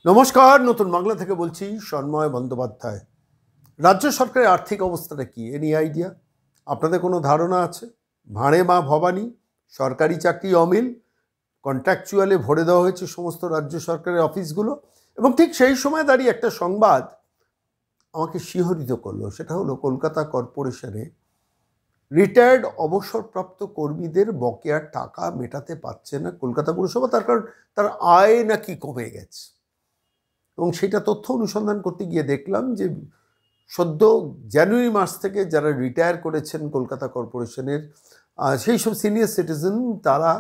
নমস্কার, নতুন বাংলা থেকে বলছি সন্ময় বন্দ্যোপাধ্যায়। রাজ্য সরকারের আর্থিক অবস্থাটা কি এ নিয়ে আইডিয়া আপনাদের কোনো ধারণা আছে? ভাঁড়ে মা ভবানী, সরকারি চাকরি অমিল, কন্ট্রাকচুয়ালে ভরে দেওয়া হয়েছে সমস্ত রাজ্য সরকারের অফিসগুলো। এবং ঠিক সেই সময় দাঁড়িয়ে একটা সংবাদ আমাকে শিহরিত করলো, সেটা হলো কলকাতা কর্পোরেশনে রিটায়ার্ড অবসরপ্রাপ্ত কর্মীদের বকেয়ার টাকা মেটাতে পারছে না কলকাতা পুরসভা, তার কারণ তার আয় নাকি কমে গেছে। এবং সেটা তথ্য অনুসন্ধান করতে গিয়ে দেখলাম যে সদ্য জানুয়ারি মাস থেকে যারা রিটায়ার করেছেন কলকাতা কর্পোরেশনের সেই সব সিনিয়র সিটিজেন, তারা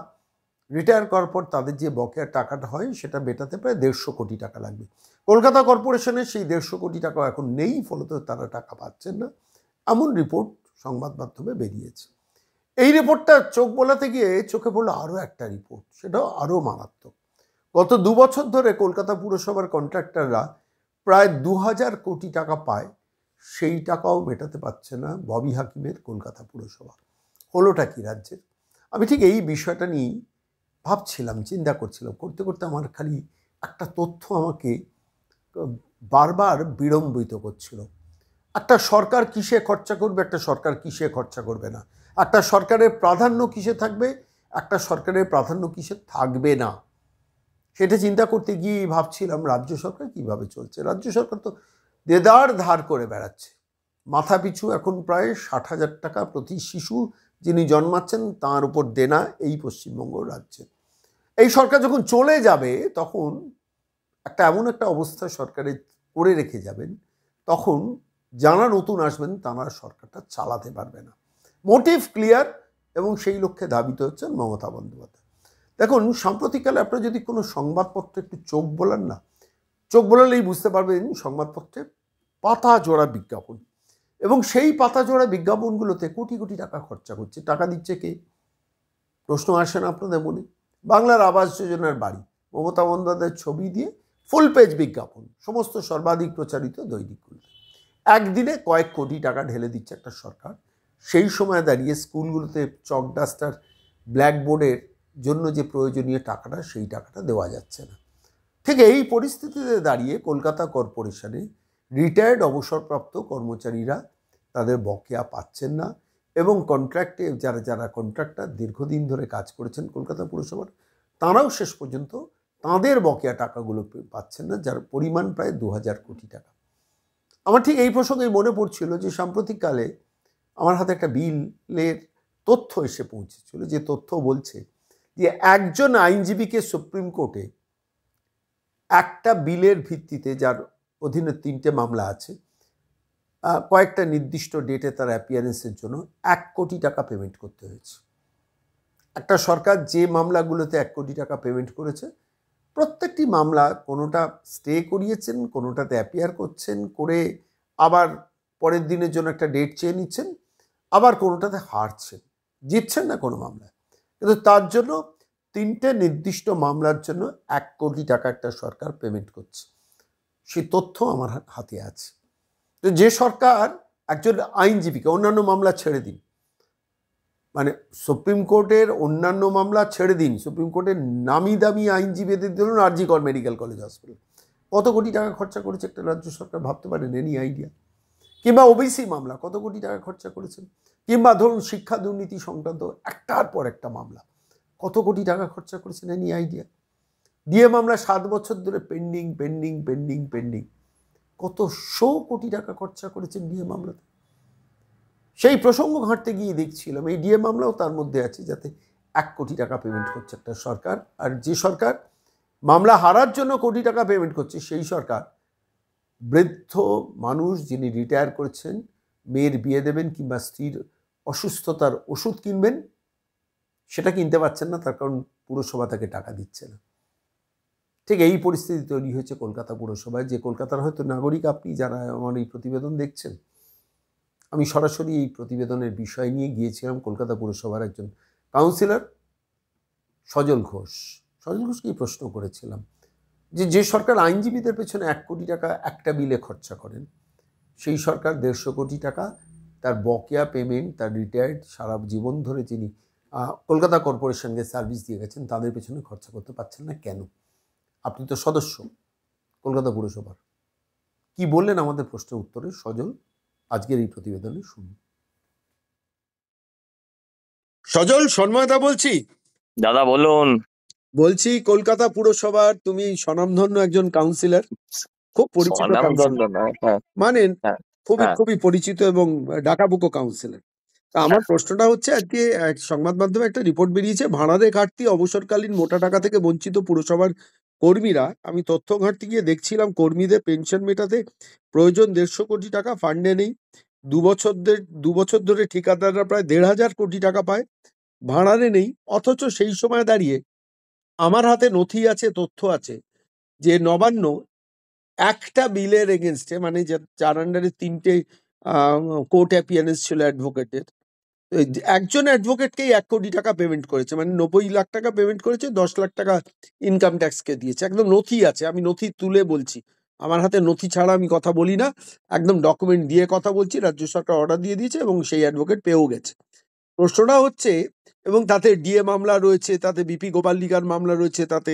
রিটায়ার করার পর তাদের যে বকেয়ার টাকাটা হয় সেটা মেটাতে প্রায় 150 কোটি টাকা লাগবে। কলকাতা কর্পোরেশনের সেই 150 কোটি টাকা এখন নেই, ফলত তারা টাকা পাচ্ছেন না, এমন রিপোর্ট সংবাদ মাধ্যমে বেরিয়েছে। এই রিপোর্টটা চোখ বোলাতে গিয়ে চোখে পড়লো আরও একটা রিপোর্ট, সেটাও আরও মারাত্মক। গত 2 বছর ধরে কলকাতা পুরসভার কন্ট্রাক্টররা প্রায় 2000 কোটি টাকা পায়, সেই টাকাও মেটাতে পারছে না ববি হাকিমের কলকাতা পুরসভা। হলোটা কি রাজ্যের? আমি ঠিক এই বিষয়টা নিয়েই ভাবছিলাম, চিন্তা করছিলাম, করতে করতে আমার খালি একটা তথ্য আমাকে বারবার বিড়ম্বিত করছিল। একটা সরকার কিসে খরচা করবে, একটা সরকার কিসে খরচা করবে না, একটা সরকারের প্রাধান্য কিসে থাকবে, একটা সরকারের প্রাধান্য কিসে থাকবে না, সেটা চিন্তা করতে গিয়ে ভাবছিলাম রাজ্য সরকার কিভাবে চলছে। রাজ্য সরকার তো দেদার ধার করে বেড়াচ্ছে। মাথা পিছু এখন প্রায় 60,000 টাকা প্রতি শিশু যিনি জন্মাচ্ছেন তার উপর দেনা এই পশ্চিমবঙ্গ রাজ্যে। এই সরকার যখন চলে যাবে তখন এমন একটা অবস্থা সরকারে করে রেখে যাবেন, তখন যারা নতুন আসবেন তারা সরকারটা চালাতে পারবে না। মোটিভ ক্লিয়ার, এবং সেই লক্ষ্যে ধাবিত হচ্ছেন মমতা বন্দ্যোপাধ্যায়। দেখুন, সাম্প্রতিককালে আপনারা যদি কোনো সংবাদপত্রে একটু চোখ বোলান না, চোখ বোলালেই বুঝতে পারবেন সংবাদপত্রে পাতা জোড়া বিজ্ঞাপন, এবং সেই পাতা জোড়া বিজ্ঞাপনগুলোতে কোটি কোটি টাকা খরচা করছে। টাকা দিচ্ছে কে? প্রশ্ন আসে না আপনাদের মনে? বাংলার আবাস যোজনার বাড়ি, মমতা বন্দ্যোপাধ্যায়ের ছবি দিয়ে ফুল পেজ বিজ্ঞাপন সমস্ত সর্বাধিক প্রচারিত দৈনিকগুলোতে। একদিনে কয়েক কোটি টাকা ঢেলে দিচ্ছে একটা সরকার। সেই সময় দাঁড়িয়ে স্কুলগুলোতে চক ডাস্টার, ব্ল্যাকবোর্ডের জন্য যে প্রয়োজনীয় টাকাটা, সেই টাকাটা দেওয়া যাচ্ছে না। ঠিক এই পরিস্থিতিতে দাঁড়িয়ে কলকাতা কর্পোরেশনে রিটায়ার্ড অবসরপ্রাপ্ত কর্মচারীরা তাদের বকেয়া পাচ্ছেন না, এবং কন্ট্রাক্টে যারা যারা কন্ট্রাক্টর দীর্ঘদিন ধরে কাজ করেছেন কলকাতা পুরসভার, তাঁরাও শেষ পর্যন্ত তাঁদের বকেয়া টাকাগুলো পাচ্ছেন না, যার পরিমাণ প্রায় 2000 কোটি টাকা। আমার ঠিক এই প্রসঙ্গে মনে পড়ছিল যে সাম্প্রতিককালে আমার হাতে একটা বিলের তথ্য এসে পৌঁছেছিল, যে তথ্য বলছে যে একজন আইনজীবীকে সুপ্রিম কোর্টে একটা বিলের ভিত্তিতে, যার অধীনে 3টে মামলা আছে, কয়েকটা নির্দিষ্ট ডেটে তার অ্যাপিয়ারেন্সের জন্য 1 কোটি টাকা পেমেন্ট করতে হয়েছে। একটা সরকার যে মামলাগুলোতে 1 কোটি টাকা পেমেন্ট করেছে, প্রত্যেকটি মামলা কোনোটা স্টে করিয়েছেন, কোনোটাতে অ্যাপিয়ার করছেন, করে আবার পরের দিনের জন্য একটা ডেট চেয়ে নিচ্ছেন, আবার কোনোটাতে হারছেন, জিতছেন না কোনো মামলায়, কিন্তু তার জন্য 3টে নির্দিষ্ট মামলার জন্য 1 কোটি টাকা একটা সরকার পেমেন্ট করছে। সেই তথ্য আমার হাতে আছে। তো যে সরকার একজন আইনজীবীকে, অন্যান্য মামলা ছেড়ে দিন, মানে সুপ্রিম কোর্টের অন্যান্য মামলা ছেড়ে দিন, সুপ্রিম কোর্টের নামি দামি আইনজীবীদের ধরুন আর জি কর মেডিকেল কলেজ হসপিটাল, কত কোটি টাকা খরচা করেছে একটা রাজ্য সরকার ভাবতে পারেন? Any idea? কিংবা ওবিসি মামলা কত কোটি টাকা খরচা করেছেন, কিংবা ধরুন শিক্ষা দুর্নীতি সংক্রান্ত একটার পর একটা মামলা কত কোটি টাকা খরচা করেছেন? Any idea? ডিএ মামলা 7 বছর ধরে পেন্ডিং পেন্ডিং পেন্ডিং পেন্ডিং, কত শো কোটি টাকা খরচা করেছেন ডিএ মামলাতে। সেই প্রসঙ্গ ঘাঁটতে গিয়ে দেখছিলাম এই ডিএ মামলাও তার মধ্যে আছে, যাতে 1 কোটি টাকা পেমেন্ট করছে একটা সরকার। আর যে সরকার মামলা হারার জন্য কোটি টাকা পেমেন্ট করছে, সেই সরকার বৃদ্ধ মানুষ যিনি রিটায়ার করেছেন, মেয়ের বিয়ে দেবেন কিংবা স্ত্রীর অসুস্থতার ওষুধ কিনবেন, সেটা কিনতে পারছেন না, তার কারণ পুরসভা তাকে টাকা দিচ্ছে না। ঠিক এই পরিস্থিতি তৈরি হয়েছে কলকাতা পুরসভায়। যে কলকাতার হয়তো নাগরিক আপনি যারা আমার এই প্রতিবেদন দেখছেন, আমি সরাসরি এই প্রতিবেদনের বিষয় নিয়ে গিয়েছিলাম কলকাতা পুরসভার একজন কাউন্সিলর সজল ঘোষ। সজল ঘোষকেই প্রশ্ন করেছিলাম যে সরকার আইনজীবীদের পেছনে 1 কোটি টাকা একটা বিলে খরচা করেন, সেই সরকার 150 কোটি টাকা তার বকেয়া পেমেন্ট, তার রিটায়ার্ড সারা জীবন ধরে যিনি কলকাতা কর্পোরেশনকে সার্ভিস দিয়ে গেছেন, তাদের পেছনে খরচা করতে পারছেন না কেন? আপনি তো সদস্য, কলকাতা পুরসভার। কি বললেন আমাদের প্রশ্নের উত্তরে সজল, আজকের এই প্রতিবেদনে শুনুন। সজল, সন্ময়দা বলছি। দাদা বলুন। বলছি কলকাতা পুরসভার তুমি স্বনামধন্য একজন কাউন্সিলর, খুব পরিচিত স্বনামধন্য কাউন্সিলর, নয়, হ্যাঁ মানে হ্যাঁ খুবই হ্যাঁ খুবই পরিচিত এবং ডাকাবুকো কাউন্সিলর। তা আমার হ্যাঁ। প্রশ্নটা হচ্ছে, আজকে এক সংবাদ মাধ্যমে একটা রিপোর্ট বেরিয়েছে, ভাড়ারে ঘাটতি, অবসরকালীন মোটা টাকা থেকে বঞ্চিত পুরসভার কর্মীরা। আমি তথ্য ঘাটতে গিয়ে দেখছিলাম কর্মীদের পেনশন মেটাতে প্রয়োজন 150 কোটি টাকা ফান্ডে নেই। 2 বছর ধরে ঠিকাদাররা প্রায় 1,500 কোটি টাকা পায়, ভাড়ারে নেই। অথচ সেই সময় দাঁড়িয়ে আমার হাতে নথি আছে, তথ্য আছে যে নবান্ন একটা বিলের এগেনস্টে, মানে যার আন্ডারে 3টে কোর্ট অ্যাপিয়ারেন্স ছিল অ্যাডভোকেটের, একজন অ্যাডভোকেটকেই 1 কোটি টাকা পেমেন্ট করেছে, মানে 90 লাখ টাকা পেমেন্ট করেছে, 10 লাখ টাকা ইনকাম ট্যাক্সকে দিয়েছে। একদম নথি আছে, আমি নথি তুলে বলছি, আমার হাতে নথি ছাড়া আমি কথা বলি না, একদম ডকুমেন্ট দিয়ে কথা বলছি। রাজ্য সরকার অর্ডার দিয়ে দিয়েছে এবং সেই অ্যাডভোকেট পেয়েও গেছে। প্রশ্নটা হচ্ছে, এবং তাতে ডিএ মামলা রয়েছে, তাতে বিপি গোপালিকার মামলা রয়েছে, তাতে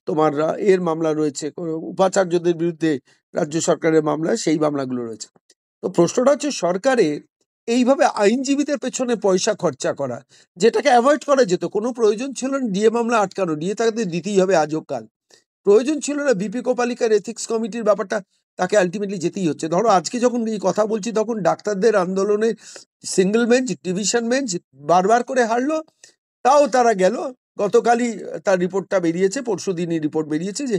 তোমার এর মামলা রয়েছে, উপাচার্যদের বিরুদ্ধে রাজ্য সরকারের মামলা, সেই মামলাগুলো রয়েছে। তো প্রশ্নটা হচ্ছে, সরকারের এইভাবে আইনজীবীদের পেছনে পয়সা খরচা করা, যেটাকে অ্যাভয়েড করা যেত, কোনো প্রয়োজন ছিল না ডিএ মামলা আটকানো, ডিএ তাকে দিতেই হবে আজও কাল, প্রয়োজন ছিল না বিপি কোপালিকার এথিক্স কমিটির ব্যাপারটা, তাকে আলটিমেটলি যেতেই হচ্ছে। ধরো আজকে যখন এই কথা বলছি, তখন ডাক্তারদের আন্দোলনে সিঙ্গেল বেঞ্চ, ডিভিশন বেঞ্চ বারবার করে হারলো, তাও তারা গেল। গতকালই তার রিপোর্টটা বেরিয়েছে, পরশু দিনই রিপোর্ট বেরিয়েছে যে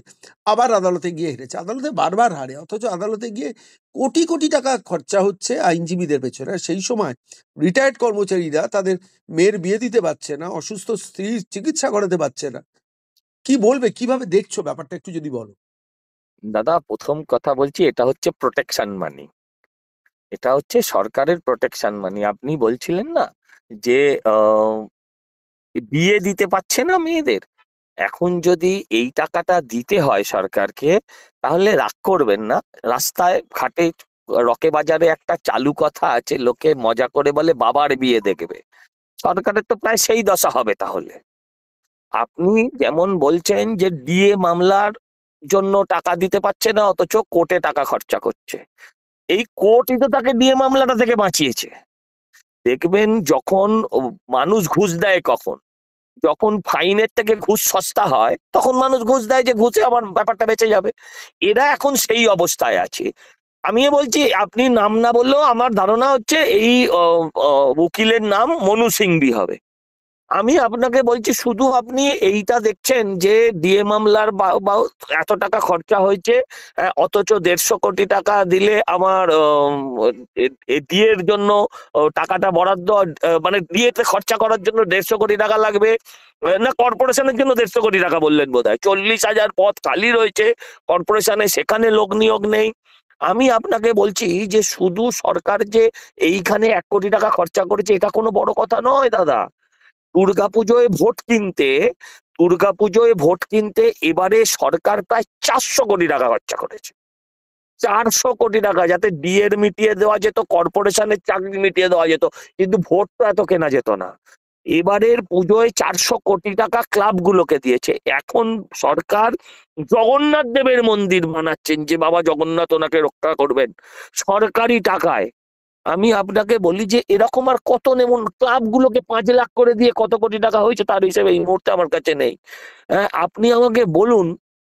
আবার আদালতে গিয়ে হেরেছে। আদালতে বারবার হারে, অথচ আদালতে গিয়ে কোটি কোটি টাকা খরচা হচ্ছে আইনজীবীদের পেছনে। আর সেই সময় রিটায়ার্ড কর্মচারীরা তাদের মেয়ের বিয়ে দিতে পারছে না, অসুস্থ স্ত্রীর চিকিৎসা করাতে পারছে না। কি বলবে, কিভাবে দেখছো ব্যাপারটা, একটু যদি বলো। দাদা, প্রথম কথা বলছি, এটা হচ্ছে প্রোটেকশন মানি, এটা হচ্ছে সরকারের প্রোটেকশন মানি। আপনি বলছিলেন না যে আহ, বিয়ে দিতে পারছে না মেয়েদের, এখন যদি এই টাকাটা দিতে হয় সরকারকে, তাহলে রাগ করবেন না। রাস্তায় ঘাটে রকে বাজারে একটা চালু কথা আছে, লোকে মজা করে বলে বাবার বিয়ে দেখবে। সরকারের তো প্রায় সেই দশা হবে তাহলে। আপনি যেমন বলছেন যে ডিএ মামলার জন্য টাকা দিতে পারছে না, অথচ কোর্টে টাকা খরচা করছে। এই কোর্টই তো তাকে ডিএ মামলাটা থেকে বাঁচিয়েছে। দেখবেন যখন মানুষ ঘুষ দেয়, কখন যখন ফাইনের থেকে ঘুষ সস্তা হয়, তখন মানুষ ঘুষ দেয় যে ঘুষে আমার ব্যাপারটা বেঁচে যাবে। এরা এখন সেই অবস্থায় আছে। আমি বলছি, আপনি নাম না বললেও আমার ধারণা হচ্ছে এই উকিলের নাম মনু সিংভি হবে। আমি আপনাকে বলছি, শুধু আপনি এইটা দেখছেন যে ডিএ মামলার এত টাকা খরচা হয়েছে, অথচ 150 কোটি টাকা দিলে আমার ডিএর জন্য টাকাটা বরাদ্দ, মানে ডিএতে খরচা করার জন্য 150 কোটি টাকা লাগবে। না, কর্পোরেশনের জন্য 150 কোটি টাকা বললেন বোধহয়। 40,000 পদ খালি রয়েছে কর্পোরেশনে, সেখানে লোক নিয়োগ নেই। আমি আপনাকে বলছি যে শুধু সরকার যে এইখানে 1 কোটি টাকা খরচা করেছে, এটা কোনো বড় কথা নয় দাদা। দুর্গাপুজোয় ভোট কিনতে দুর্গাপুজোয় ভোট কিনতে এবারে সরকার প্রায় 400 কোটি টাকা খরচা করেছে। 400 কোটি টাকা, যাতে ডিএর মিটিয়ে দেওয়া যেত, কর্পোরেশনের চাকরি মিটিয়ে দেওয়া যেত, কিন্তু ভোট তো এত কেনা যেত না। এবারের পুজোয় 400 কোটি টাকা ক্লাবগুলোকে দিয়েছে। এখন সরকার জগন্নাথ দেবের মন্দির বানাচ্ছেন, যে বাবা জগন্নাথ ওনাকে রক্ষা করবেন, সরকারি টাকায়। আমি আপনাকে বলি যে এরকম আর কত, নেমন ক্লাবগুলোকে 5 লাখ করে দিয়ে কত কোটি টাকা হয়েছে তার হিসেবে এই মুহূর্তে আমার কাছে নেই। আপনি আমাকে বলুন,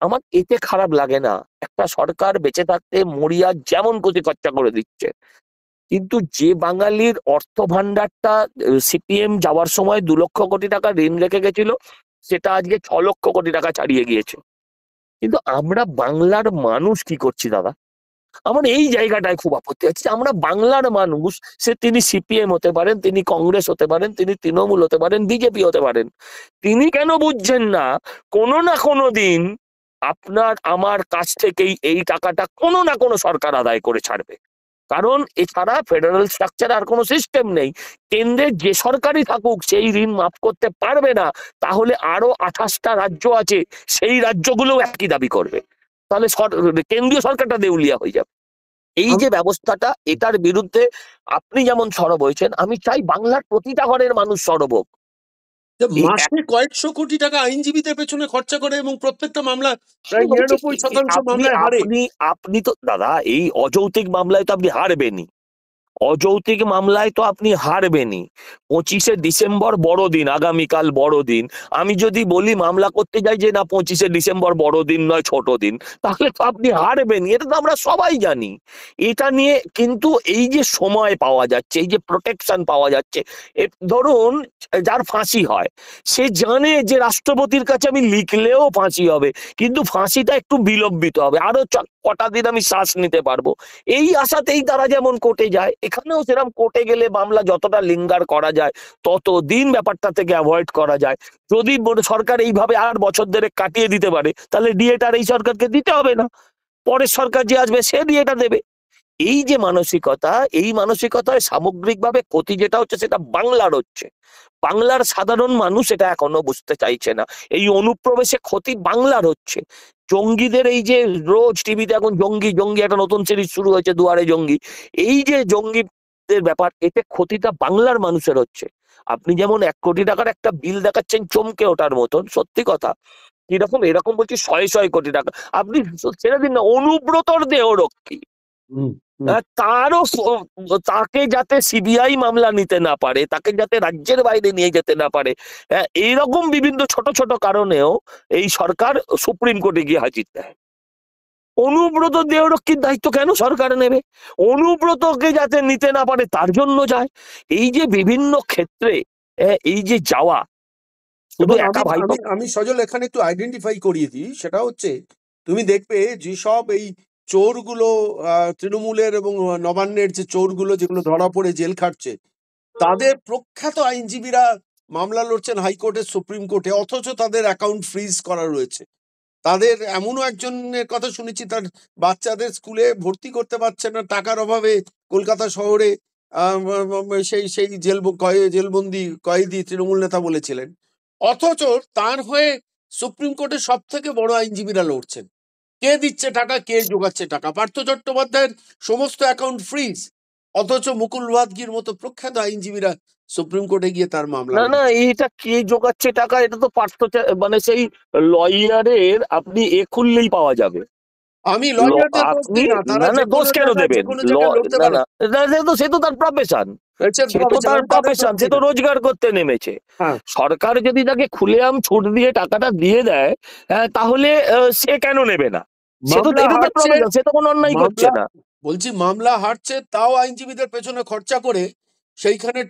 আমার এতে খারাপ লাগে না। একটা সরকার বেঁচে থাকতে মরিয়া যেমন কোটি খরচা করে দিচ্ছে, কিন্তু যে বাঙালির অর্থ ভান্ডারটা সিপিএম যাওয়ার সময় 2 লক্ষ কোটি টাকা ঋণ রেখে গেছিল, সেটা আজকে 6 লক্ষ কোটি টাকা ছাড়িয়ে গিয়েছে। কিন্তু আমরা বাংলার মানুষ কি করছি দাদা? আমার এই জায়গাটায় খুব আপত্তি আছে। আমরা বাংলার মানুষ, তিনি সিপিএম হতে পারেন, তিনি কংগ্রেস হতে পারেন, তিনি তৃণমূল হতে পারেন, বিজেপি হতে পারেন, তিনি কেন বুঝছেন না কোনো না কোনো দিন আপনার আমার কাছ থেকেই এই টাকাটা কোনো না কোনো সরকার আদায় করে ছাড়বে। কারণ এছাড়া ফেডারেল স্ট্রাকচার আর কোনো সিস্টেম নেই। কেন্দ্রে যে সরকারই থাকুক, সেই ঋণ মাফ করতে পারবে না, তাহলে আরো 28টা রাজ্য আছে, সেই রাজ্যগুলোও একই দাবি করবে। তাহলে কেন্দ্রীয় সরকারটা দেউলিয়া হয়ে যাবে। এই যে ব্যবস্থাটা, এটার বিরুদ্ধে আপনি যেমন সরব হয়েছেন, আমি চাই বাংলার প্রতিটা ঘরের মানুষ সরব হোক। যে এই মাসে কয়েকশো কোটি টাকা আইনজীবীদের পেছনে খরচা করে এবং প্রত্যেকটা মামলা প্রায় বলছি 99% আপনি মামলায় হারে। আপনি আপনি তো দাদা এই অযৌক্তিক মামলায় তো আপনি হারবেনই। অযৌক্তিক মামলায় তো আপনি হারবেনই। 25শে ডিসেম্বর বড়দিন, আগামীকাল বড়দিন। আমি যদি বলি মামলা করতে যাই যে না 25শে ডিসেম্বর বড়দিন নয় ছোট দিন, তাহলে তো আপনি হারবেনই। এটা তো আমরা সবাই জানি। এটা নিয়ে কিন্তু এই যে সময় পাওয়া যাচ্ছে, এই যে প্রোটেকশন পাওয়া যাচ্ছে, ধরুন যার ফাঁসি হয় সে জানে যে রাষ্ট্রপতির কাছে আমি লিখলেও ফাঁসি হবে, কিন্তু ফাঁসিটা একটু বিলম্বিত হবে, আরো কটা দিন আমি শ্বাস নিতে পারবো। এই আশাতেই তারা যেমন কোর্টে যায়, এখানেও সেরকম কোর্টে গেলে মামলা যতটা লিঙ্গার করা যায় ততদিন ব্যাপারটা থেকে অ্যাভয়েড করা যায়। যদি সরকার এইভাবে আর বছর দেড়েক কাটিয়ে দিতে পারে, তাহলে ডিএটা এই সরকারকে দিতে হবে না, পরের সরকার যে আসবে সে ডিএটা দেবে। এই যে মানসিকতা, এই মানসিকতায় সামগ্রিকভাবে ক্ষতি যেটা হচ্ছে সেটা বাংলার হচ্ছে। বাংলার সাধারণ মানুষ এটা এখনো বুঝতে চাইছে না। এই অনুপ্রবেশে ক্ষতি বাংলার হচ্ছে। জঙ্গিদের এই যে রোজ টিভিতে এখন জঙ্গি জঙ্গি একটা নতুন সিরিজ শুরু হয়েছে, দুয়ারে জঙ্গি। এই যে জঙ্গিদের ব্যাপার, এতে ক্ষতিটা বাংলার মানুষের হচ্ছে। আপনি যেমন 1 কোটি টাকার একটা বিল দেখাচ্ছেন চমকে ওঠার মতন, সত্যি কথা। কিরকম এরকম বলছি 100 কোটি টাকা। আপনি ছেড়ে দিন না, অনুব্রতর দেহরক্ষী, হুম, হুম। তারও তাকে যাতে সিবিআই মামলা নিতে না পারে, তাকে যাতে রাজ্যের বাইরে নিয়ে যেতে না পারে, এইরকম বিভিন্ন ছোট ছোট কারণেও এই সরকার সুপ্রিম কোর্টে গিয়ে হাজির দেয়। অনুব্রত দেহরক্ষীর দায়িত্ব কেন সরকার নেবে? অনুব্রতকে যাতে নিতে না পারে তার জন্য যায়। এই যে বিভিন্ন ক্ষেত্রে এই যে যাওয়া, শুধু এবং আমি একা ভাই আমি আমি সজল এখানে একটু আইডেন্টিফাই করিয়ে দিই, সেটা হচ্ছে তুমি দেখবে যেসব এই চোরগুলো তৃণমূলের এবং নবান্নের যে চোরগুলো যেগুলো ধরা পড়ে জেল খাটছে, তাদের প্রখ্যাত আইনজীবীরা মামলা লড়ছেন হাইকোর্টে, সুপ্রিম কোর্টে, অথচ তাদের অ্যাকাউন্ট ফ্রিজ করা রয়েছে। তাদের এমনও একজনের কথা শুনেছি, তার বাচ্চাদের স্কুলে ভর্তি করতে পারছে না টাকার অভাবে, কলকাতা শহরে। সেই সেই জেলবন্দি কয়েদি তৃণমূল নেতা বলেছিলেন। অথচ তার হয়ে সুপ্রিম কোর্টে সব থেকে বড় আইনজীবীরা লড়ছেন। কে দিচ্ছে টাকা, কে জোগাচ্ছে টাকা? পার্থ চট্টোপাধ্যায়ের সমস্ত অ্যাকাউন্ট ফ্রিজ, অথচ মুকুল রোহাতগির মতো প্রখ্যাত আইনজীবীরা সুপ্রিম কোর্টে গিয়ে তার মামলা না না, লড়ছে। এইটা কে জোগাচ্ছে টাকা? এটা তো মানে সেই লয়ারের আপনি খুললেই পাওয়া যাবে। আমি লয়ারদের দোষ আপনি দিই না, তারা না না, যে দোষ কোনো কেন জায়গায় যে দেবেন? কোনো জায়গায় লড়তে না পারে। না, সে তো তার প্রফেশন, সে তো profession, তার আমি তাদের প্রফেশন, দোষ সে দিই তো না। রোজগার করতে নেমেছে। হ্যাঁ, সরকার যদি তাকে খুলেআম ছুট দিয়ে টাকাটা দিয়ে দেয়, তাহলে সে কেন নেবে না? সে তো, মামলা এটা তার হারছে, প্রফেশন, সে তো কোনো অন্যায় করছে মামলা না। বলছি মামলা হারছে, তাও আইনজীবীদের পেছনে খরচা করে সেইখানে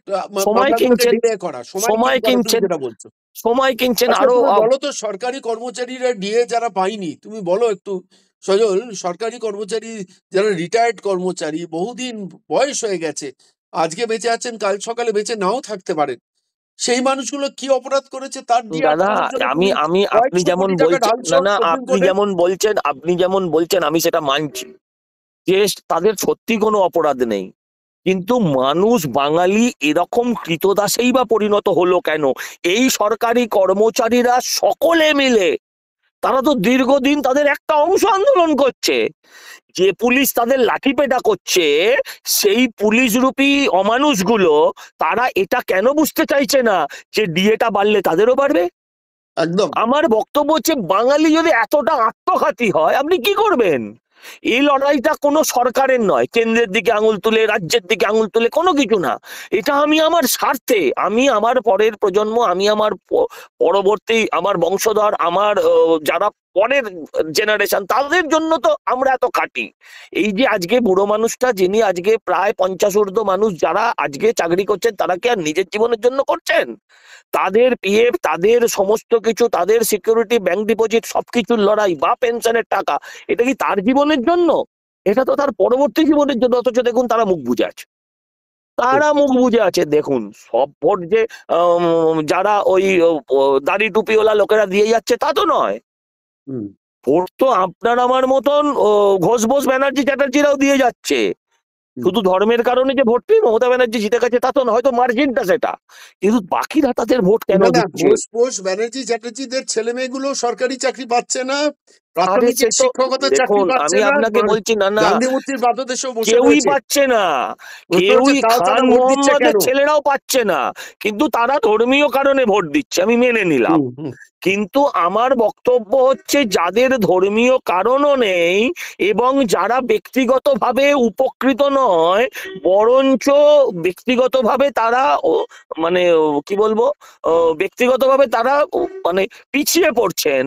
সময় মামলাগুলোকে কিনছেন, ডিলে করা, সময় সময় কিনতে হবে, তুমি কিনছেন, যেটা বলছো। সময় কিনছেন আচ্ছা আরো। তুমি বলো তো, সরকারি কর্মচারীরা ডিএ যারা পায়নি, তুমি বলো একটু সজল, সরকারি কর্মচারী যারা রিটায়ার্ড কর্মচারী, বহুদিন বয়স হয়ে গেছে, আজকে বেঁচে আছেন, কাল সকালে বেঁচে নাও থাকতে পারেন, সেই মানুষগুলো কি অপরাধ করেছে তার ডিএ দাদা, আটকানোর জন্য আমি তুমি আমি আপনি কয়েকশো যেমন কোটি টাকা বলছেন, ঢালছো না না, সুপ্রিম কোর্টে। আপনি যেমন বলছেন আমি সেটা মানছি যে তাদের সত্যি কোনো অপরাধ নেই, কিন্তু মানুষ বাঙালি এরকম কৃতদাসেই বা পরিণত হলো কেন? এই সরকারি কর্মচারীরা সকলে মিলে, তারা তো দীর্ঘদিন তাদের একটা অংশ আন্দোলন করছে। যে পুলিশ তাদের লাঠিপেটা করছে, সেই পুলিশ রূপী অমানুষগুলো, তারা এটা কেন বুঝতে চাইছে না যে ডিএটা বাড়লে তাদেরও বাড়বে? একদম। আমার বক্তব্য হচ্ছে, বাঙালি যদি এতটা আত্মঘাতী হয় আপনি কি করবেন? এই লড়াইটা কোনো সরকারের নয়, কেন্দ্রের দিকে আঙুল তুলে, রাজ্যের দিকে আঙুল তুলে কোনো কিছু না। এটা আমি আমার স্বার্থে, আমি আমার পরের প্রজন্ম, আমি আমার পরবর্তী আমার বংশধর, আমার যারা পরের জেনারেশন, তাদের জন্য তো আমরা এত খাটি। এই যে আজকে বুড়ো মানুষটা, যিনি আজকে প্রায় 50 ঊর্ধ্ব মানুষ যারা আজকে চাকরি করছেন, তারা কি আর নিজের জীবনের জন্য করছেন? তাদের পিএফ, তাদের সমস্ত কিছু, তাদের সিকিউরিটি, ব্যাংক ডিপোজিট, সবকিছুর লড়াই বা পেনশনের টাকা, এটা কি তার জীবনের জন্য? এটা তো তার পরবর্তী জীবনের জন্য। অথচ দেখুন তারা মুখ বুজে আছে, তারা মুখ বুজে আছে। দেখুন সব ভোট যে যারা ওই দাড়ি টুপিওয়ালা লোকেরা দিয়ে যাচ্ছে তা তো নয়। হুম। ভোট তো আপনার আমার মতন ঘোষ বোস ব্যানার্জি চ্যাটার্জিরাও দিয়ে যাচ্ছে। শুধু ধর্মের কারণে যে ভোট পেয়ে মমতা ব্যানার্জি জিতে গেছে তা তো না, হয়তো মার্জিনটা সেটা, কিন্তু বাকিরা তাদের ভোট কেন না না, দিচ্ছে? ঘোষ ব্যানার্জি চ্যাটার্জিদের ছেলে মেয়েগুলো সরকারি চাকরি পাচ্ছে না, আরে সে প্রাথমিকের তো শিক্ষকতার চাকরি দেখুন, পাচ্ছে আমি না, আপনাকে বলছি না না, গান্ধী মূর্তির পাদদেশেও বসে কেউই রয়েছে। পাচ্ছে না, প্রশ্ন হচ্ছে কেউই তাও খান তারা ভোট দিচ্ছে মোহাম্মদের কেন? ছেলেরাও পাচ্ছে না, কিন্তু তারা ধর্মীয় কারণে ভোট দিচ্ছে, আমি মেনে নিলাম। হুম, হুম। কিন্তু আমার বক্তব্য হচ্ছে যাদের ধর্মীয় কারণও নেই এবং যারা ব্যক্তিগতভাবে উপকৃত নয়, বরঞ্চ ব্যক্তিগতভাবে তারা কি বলবো, ব্যক্তিগতভাবে তারা মানে পিছিয়ে পড়ছেন,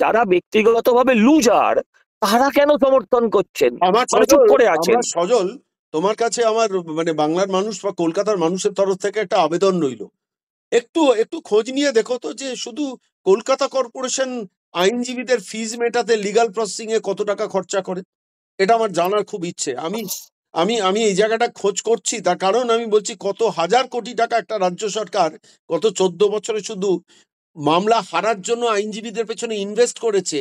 যারা ব্যক্তিগতভাবে লুজার, তারা কেন সমর্থন করছেন, আমার মানে চুপ সজল, করে আছেন? আমার সজল, তোমার কাছে আমার মানে বাংলার মানুষ বা কলকাতার মানুষের তরফ থেকে একটা আবেদন রইল। একটু একটু খোঁজ নিয়ে দেখো তো যে শুধু কলকাতা কর্পোরেশন আইনজীবীদের ফিজ মেটাতে, লিগাল প্রসেসিং এ কত টাকা খরচা করে। এটা আমার জানার খুব ইচ্ছে। আমি আমি আমি এই জায়গাটা খোঁজ করছি, তার কারণ আমি বলছি কত হাজার কোটি টাকা একটা রাজ্য সরকার গত 14 বছরে শুধু মামলা হারার জন্য আইনজীবীদের পেছনে ইনভেস্ট করেছে,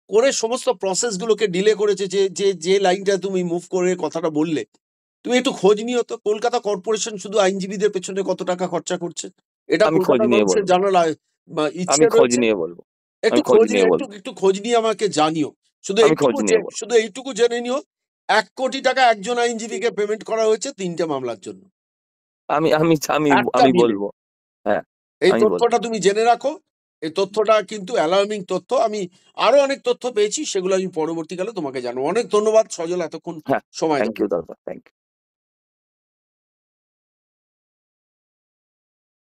করে সমস্ত প্রসেস গুলোকে ডিলে করেছে। যে যে যে লাইনটা তুমি মুভ করে কথাটা বললে, তুমি একটু খোঁজ নিও তো কলকাতা কর্পোরেশন শুধু আইনজীবীদের পেছনে কত টাকা খরচা করছে। এটা আমি খোঁজ কলকাতার নিয়ে মানুষের বলবো, জানার ইচ্ছে আমি খোঁজ রয়েছে। নিয়ে বলবো, একটু আমি খোঁজ খোঁজ নিয়ে একটু বলবো, একটু খোঁজ নিয়ে আমাকে জানিও। শুধু আমি খোঁজ এইটুকু নিয়ে বলবো। শুধু এইটুকু জেনে নিও, 1 কোটি টাকা একজন আইনজীবীকে পেমেন্ট করা হয়েছে 3টে মামলার জন্য, আমি আমি আমি একটা আমি মিলে। বলবো। হ্যাঁ, এই আমি বলবো। তথ্যটা তুমি জেনে রাখো। এই তথ্যটা কিন্তু অ্যালার্মিং তথ্য। আমি আরো অনেক তথ্য পেয়েছি, সেগুলো আমি পরবর্তীকালে তোমাকে জানাবো। অনেক ধন্যবাদ সজল এতক্ষণ হ্যাঁ, সময় থ্যাংক দেওয়ার ইউ জন্য। দাদা, থ্যাংক ইউ।